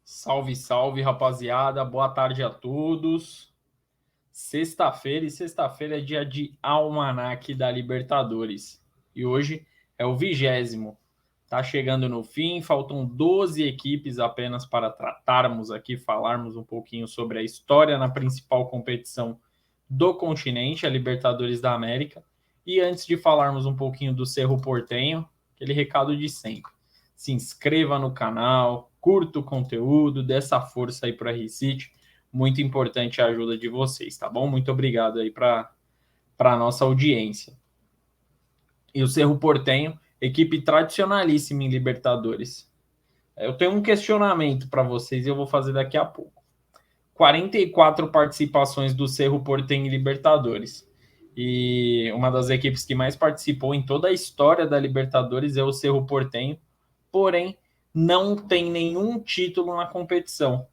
Salve, salve, rapaziada. Boa tarde a todos. Sexta-feira é dia de almanaque da Libertadores. E hoje é o 20º. Tá chegando no fim, faltam 12 equipes apenas para tratarmos aqui, falarmos um pouquinho sobre a história na principal competição do continente, a Libertadores da América. E antes de falarmos um pouquinho do Cerro Porteño, aquele recado de sempre. Se inscreva no canal, curta o conteúdo, dê essa força aí para a R-City. Muito importante a ajuda de vocês, tá bom? Muito obrigado aí para a nossa audiência. E o Cerro Porteño, equipe tradicionalíssima em Libertadores. Eu tenho um questionamento para vocês e eu vou fazer daqui a pouco. 44 participações do Cerro Porteño em Libertadores. E uma das equipes que mais participou em toda a história da Libertadores é o Cerro Porteño, porém não tem nenhum título na competição.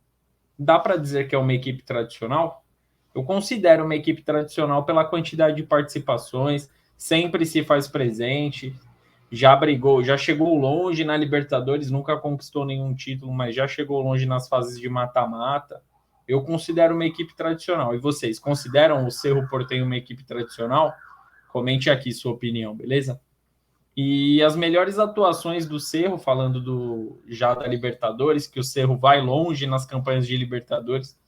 Dá para dizer que é uma equipe tradicional? Eu considero uma equipe tradicional pela quantidade de participações, sempre se faz presente, já brigou, já chegou longe na Libertadores, nunca conquistou nenhum título, mas já chegou longe nas fases de mata-mata. Eu considero uma equipe tradicional. E vocês, consideram o Cerro Porteño uma equipe tradicional? Comente aqui sua opinião, beleza? E as melhores atuações do Cerro, falando já da Libertadores, que o Cerro vai longe nas campanhas de Libertadores,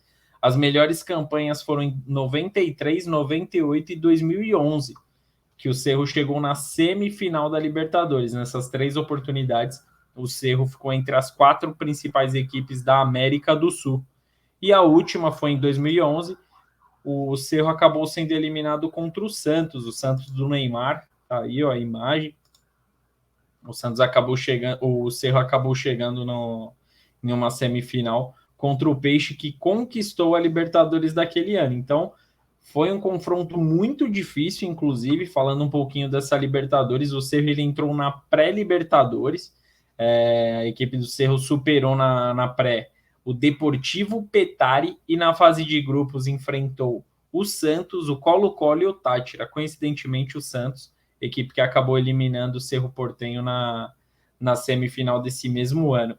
as melhores campanhas foram em 93, 98 e 2011, que o Cerro chegou na semifinal da Libertadores. Nessas 3 oportunidades, o Cerro ficou entre as 4 principais equipes da América do Sul. E a última foi em 2011, o Cerro acabou sendo eliminado contra o Santos do Neymar, tá aí ó, a imagem. O Cerro acabou chegando em uma semifinal contra o Peixe, que conquistou a Libertadores daquele ano. Então, foi um confronto muito difícil, inclusive, falando um pouquinho dessa Libertadores, o Cerro ele entrou na pré-Libertadores, a equipe do Cerro superou na pré o Deportivo Petare e na fase de grupos enfrentou o Santos, o Colo-Colo e o Táchira, coincidentemente o Santos, equipe que acabou eliminando o Cerro Porteño na semifinal desse mesmo ano.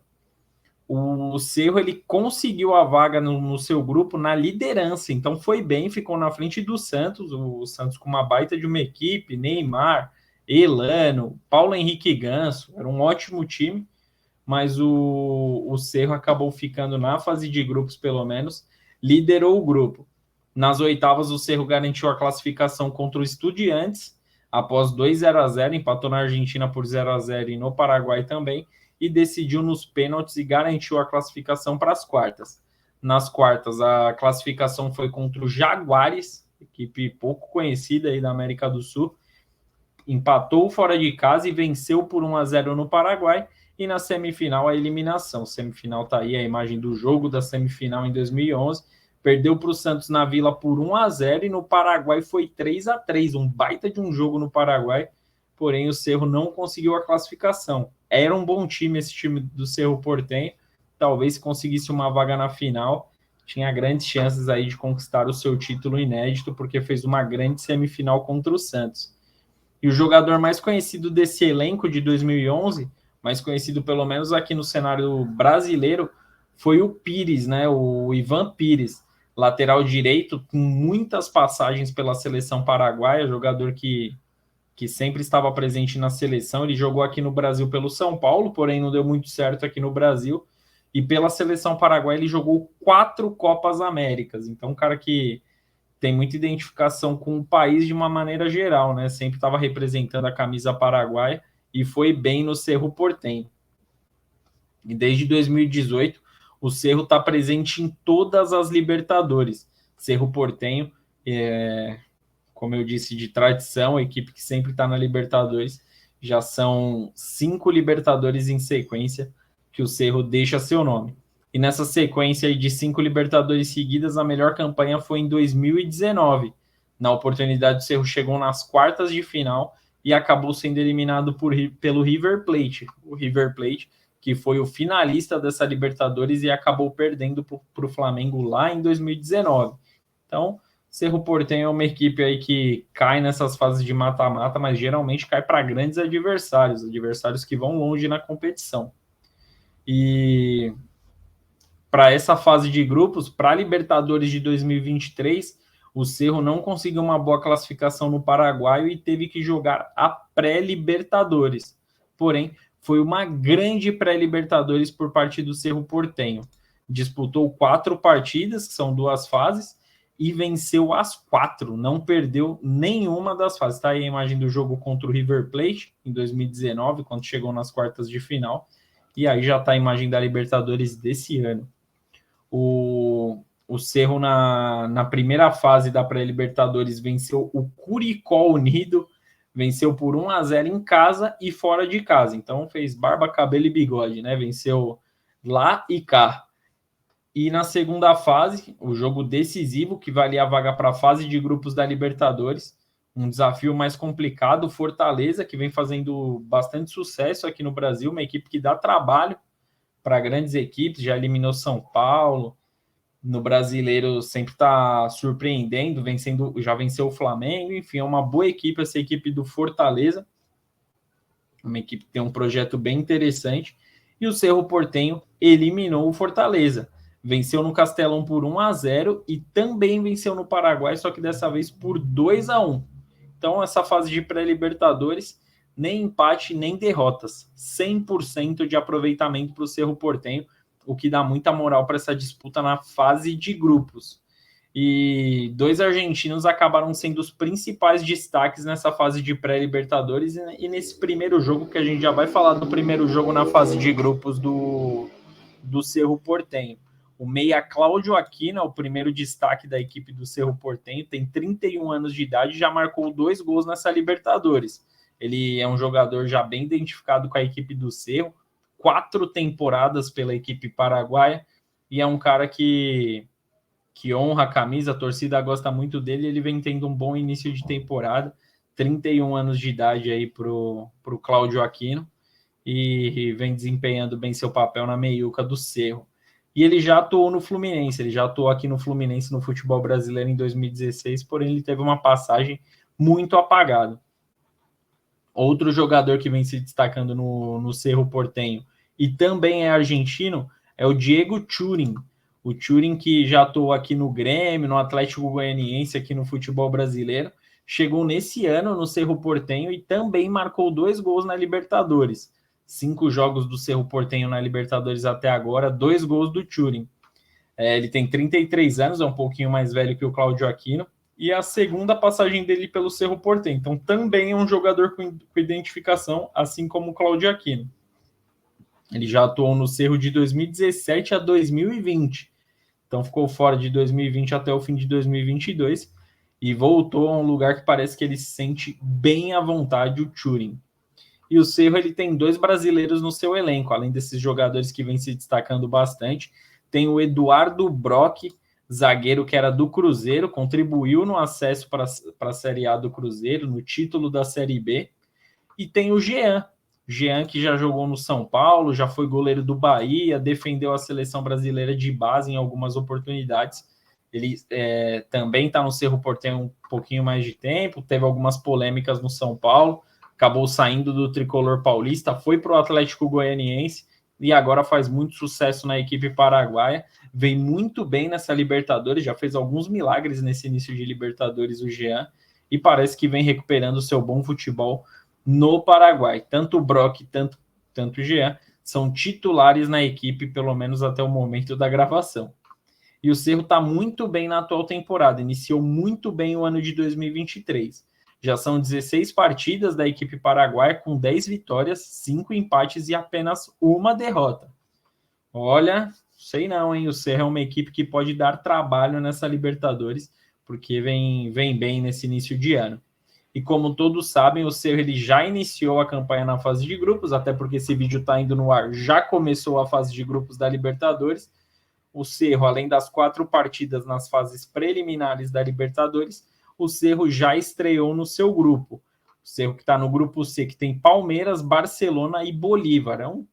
O Cerro ele conseguiu a vaga no seu grupo na liderança, então foi bem, ficou na frente do Santos, o Santos com uma baita de uma equipe, Neymar, Elano, Paulo Henrique Ganso, era um ótimo time, mas o Cerro acabou ficando na fase de grupos, pelo menos, liderou o grupo. Nas oitavas, o Cerro garantiu a classificação contra o Estudiantes, após 2-0, empatou na Argentina por 0-0 e no Paraguai também, e decidiu nos pênaltis e garantiu a classificação para as quartas. Nas quartas, a classificação foi contra o Jaguares, equipe pouco conhecida aí da América do Sul, empatou fora de casa e venceu por 1-0 no Paraguai, e na semifinal a eliminação. Semifinal tá aí a imagem do jogo da semifinal em 2011, perdeu para o Santos na Vila por 1-0 e no Paraguai foi 3-3, um baita de um jogo no Paraguai, porém o Cerro não conseguiu a classificação. Era um bom time esse time do Cerro Porteño, talvez se conseguisse uma vaga na final, tinha grandes chances aí de conquistar o seu título inédito, porque fez uma grande semifinal contra o Santos. E o jogador mais conhecido desse elenco de 2011, mais conhecido pelo menos aqui no cenário brasileiro, foi o Pires, né? O Ivan Pires, lateral direito, com muitas passagens pela seleção paraguaia, jogador que sempre estava presente na seleção. Ele jogou aqui no Brasil pelo São Paulo, porém não deu muito certo aqui no Brasil. E pela seleção paraguaia ele jogou 4 Copas Américas. Então, um cara que tem muita identificação com o país de uma maneira geral, né? Sempre estava representando a camisa paraguaia e foi bem no Cerro Porteño. E desde 2018, o Cerro está presente em todas as Libertadores. Cerro Porteño, como eu disse, de tradição, a equipe que sempre está na Libertadores, já são 5 Libertadores em sequência que o Cerro deixa seu nome. E nessa sequência de 5 Libertadores seguidas, a melhor campanha foi em 2019. Na oportunidade, o Cerro chegou nas quartas de final e acabou sendo eliminado pelo River Plate. O River Plate, que foi o finalista dessa Libertadores e acabou perdendo para o Flamengo lá em 2019. Então, Cerro Porteño é uma equipe aí que cai nessas fases de mata-mata, mas geralmente cai para grandes adversários que vão longe na competição. E para essa fase de grupos, para a Libertadores de 2023, o Cerro não conseguiu uma boa classificação no Paraguai e teve que jogar a pré-Libertadores. Porém, foi uma grande pré-Libertadores por parte do Cerro Porteño. Disputou 4 partidas, que são 2 fases, e venceu as 4, não perdeu nenhuma das fases. Está aí a imagem do jogo contra o River Plate, em 2019, quando chegou nas quartas de final, e aí já está a imagem da Libertadores desse ano. O Cerro, na primeira fase da pré-Libertadores, venceu o Curicó Unido, venceu por 1-0 em casa e fora de casa. Então fez barba, cabelo e bigode, né? Venceu lá e cá. E na segunda fase, o jogo decisivo, que valia a vaga para a fase de grupos da Libertadores, um desafio mais complicado, Fortaleza, que vem fazendo bastante sucesso aqui no Brasil, uma equipe que dá trabalho para grandes equipes, já eliminou São Paulo, no Brasileiro sempre está surpreendendo, já venceu o Flamengo, enfim, é uma boa equipe essa equipe do Fortaleza, uma equipe que tem um projeto bem interessante, e o Cerro Porteño eliminou o Fortaleza, venceu no Castelão por 1-0 e também venceu no Paraguai, só que dessa vez por 2-1. Então essa fase de pré-Libertadores, nem empate, nem derrotas, 100% de aproveitamento para o Cerro Porteño, o que dá muita moral para essa disputa na fase de grupos. E 2 argentinos acabaram sendo os principais destaques nessa fase de pré-Libertadores e nesse primeiro jogo, que a gente já vai falar do primeiro jogo na fase de grupos do Cerro Porteño. O meia Cláudio Aquino, o primeiro destaque da equipe do Cerro Porteño, tem 31 anos de idade e já marcou 2 gols nessa Libertadores. Ele é um jogador já bem identificado com a equipe do Cerro, 4 temporadas pela equipe paraguaia, e é um cara que honra a camisa, a torcida gosta muito dele, ele vem tendo um bom início de temporada, 31 anos de idade aí pro Cláudio Aquino, e vem desempenhando bem seu papel na meiuca do Cerro. E ele já atuou no Fluminense, ele já atuou aqui no Fluminense no futebol brasileiro em 2016, porém ele teve uma passagem muito apagada. Outro jogador que vem se destacando no Cerro Porteño e também é argentino é o Diego Turing. O Turing, que já atuou aqui no Grêmio, no Atlético Goianiense, aqui no futebol brasileiro, chegou nesse ano no Cerro Porteño e também marcou 2 gols na Libertadores. 5 jogos do Cerro Porteño na Libertadores até agora, 2 gols do Turing. Ele tem 33 anos, é um pouquinho mais velho que o Cláudio Aquino, e é a segunda passagem dele pelo Cerro Porteño. Então também é um jogador com identificação, assim como o Cláudio Aquino. Ele já atuou no Cerro de 2017 a 2020. Então ficou fora de 2020 até o fim de 2022 e voltou a um lugar que parece que ele se sente bem à vontade, o Turing. E o Cerro, ele tem 2 brasileiros no seu elenco, além desses jogadores que vêm se destacando bastante. Tem o Eduardo Brock, zagueiro que era do Cruzeiro, contribuiu no acesso para a Série A do Cruzeiro, no título da Série B. E tem o Jean, que já jogou no São Paulo, já foi goleiro do Bahia, defendeu a seleção brasileira de base em algumas oportunidades. Ele também está no Cerro Porteño um pouquinho mais de tempo, teve algumas polêmicas no São Paulo, acabou saindo do tricolor paulista, foi para o Atlético Goianiense e agora faz muito sucesso na equipe paraguaia, vem muito bem nessa Libertadores, já fez alguns milagres nesse início de Libertadores o Jean, e parece que vem recuperando o seu bom futebol no Paraguai. Tanto o Brock, tanto o Jean são titulares na equipe, pelo menos até o momento da gravação. E o Cerro está muito bem na atual temporada, iniciou muito bem o ano de 2023. Já são 16 partidas da equipe paraguaia com 10 vitórias, 5 empates e apenas 1 derrota. Olha, sei não, hein? O Cerro é uma equipe que pode dar trabalho nessa Libertadores, porque vem bem nesse início de ano. E como todos sabem, o Cerro ele já iniciou a campanha na fase de grupos, até porque esse vídeo está indo no ar, já começou a fase de grupos da Libertadores. O Cerro, além das 4 partidas nas fases preliminares da Libertadores, o Cerro já estreou no seu grupo. O Cerro que está no grupo C, que tem Palmeiras, Barcelona e Bolívar. É um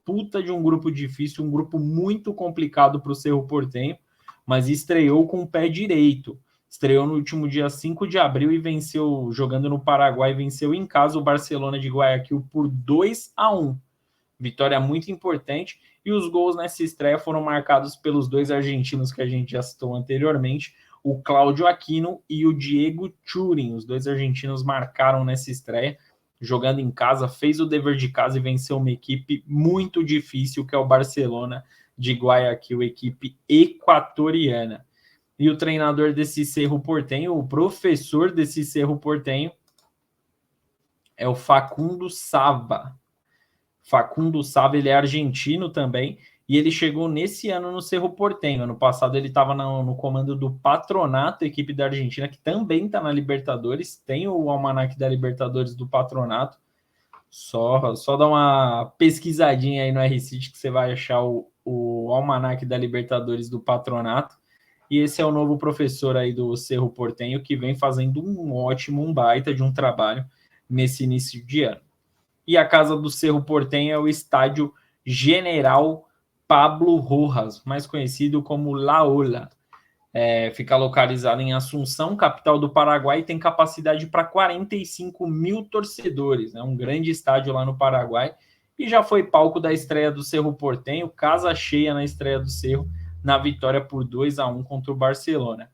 puta de um grupo difícil, um grupo muito complicado para o Cerro Porteño, mas estreou com o pé direito. estreou no último dia 5 de abril e venceu, jogando no Paraguai, venceu em casa o Barcelona de Guayaquil por 2-1. Vitória muito importante, e os gols nessa estreia foram marcados pelos dois argentinos que a gente já citou anteriormente, o Cláudio Aquino e o Diego Turin. Os dois argentinos marcaram nessa estreia, jogando em casa, fez o dever de casa e venceu uma equipe muito difícil, que é o Barcelona de Guayaquil, equipe equatoriana. E o treinador desse Cerro Porteño, o professor desse Cerro Porteño, é o Facundo Sava. Facundo Sava, ele é argentino também, e ele chegou nesse ano no Cerro Porteño. Ano passado ele estava no comando do Patronato, equipe da Argentina, que também está na Libertadores. Tem o almanaque da Libertadores do Patronato. Só dá uma pesquisadinha aí no R-City que você vai achar o almanaque da Libertadores do Patronato. E esse é o novo professor aí do Cerro Porteño, que vem fazendo um baita de um trabalho nesse início de ano. E a casa do Cerro Porteño é o estádio General Pablo Rojas, mais conhecido como La Ola. Fica localizado em Assunção, capital do Paraguai, e tem capacidade para 45 mil torcedores. É um grande estádio lá no Paraguai, e já foi palco da estreia do Cerro Porteño, casa cheia na estreia do Cerro, na vitória por 2-1 contra o Barcelona.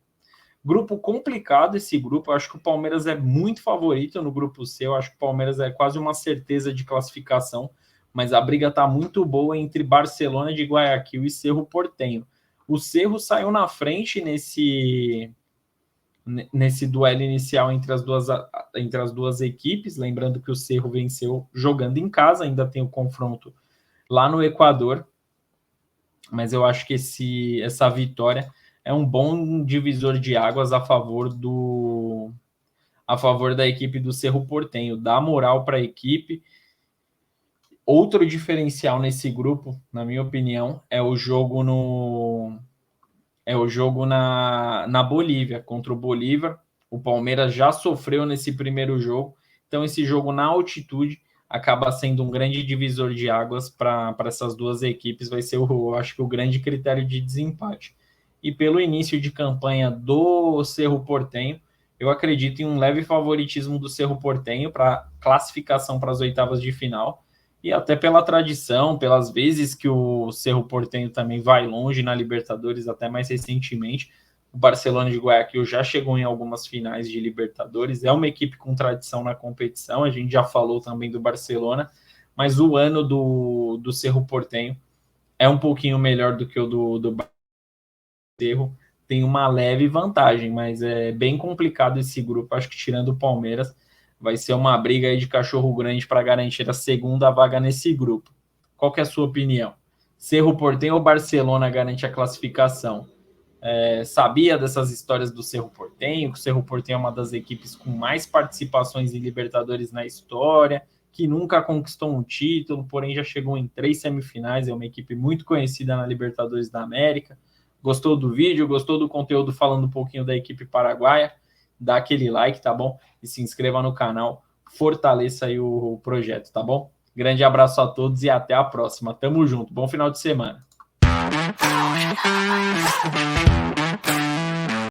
Grupo complicado esse grupo, eu acho que o Palmeiras é muito favorito no grupo C, eu acho que o Palmeiras é quase uma certeza de classificação, mas a briga está muito boa entre Barcelona de Guayaquil e Cerro Porteño. O Cerro saiu na frente nesse duelo inicial entre as duas equipes, lembrando que o Cerro venceu jogando em casa, ainda tem o confronto lá no Equador, mas eu acho que essa vitória é um bom divisor de águas a favor da equipe do Cerro Porteño, dá moral para a equipe. Outro diferencial nesse grupo, na minha opinião, é o jogo na Bolívia, contra o Bolívar. O Palmeiras já sofreu nesse primeiro jogo, então esse jogo na altitude acaba sendo um grande divisor de águas para essas duas equipes, vai ser, eu acho que, o grande critério de desempate. E pelo início de campanha do Cerro Porteño, eu acredito em um leve favoritismo do Cerro Porteño para classificação para as oitavas de final, e até pela tradição, pelas vezes que o Cerro Porteño também vai longe na Libertadores, até mais recentemente. O Barcelona de Guayaquil já chegou em algumas finais de Libertadores, é uma equipe com tradição na competição, a gente já falou também do Barcelona, mas o ano do Cerro Porteño é um pouquinho melhor do que o do Cerro, tem uma leve vantagem, mas é bem complicado esse grupo. Acho que, tirando o Palmeiras, vai ser uma briga aí de cachorro grande para garantir a segunda vaga nesse grupo. Qual que é a sua opinião? Cerro Porteño ou Barcelona garante a classificação? Sabia dessas histórias do Cerro Porteño, que o Cerro Porteño é uma das equipes com mais participações em Libertadores na história, que nunca conquistou um título, porém já chegou em 3 semifinais, é uma equipe muito conhecida na Libertadores da América. Gostou do vídeo? Gostou do conteúdo falando um pouquinho da equipe paraguaia? Dá aquele like, tá bom? E se inscreva no canal, fortaleça aí o projeto, tá bom? Grande abraço a todos e até a próxima. Tamo junto, bom final de semana.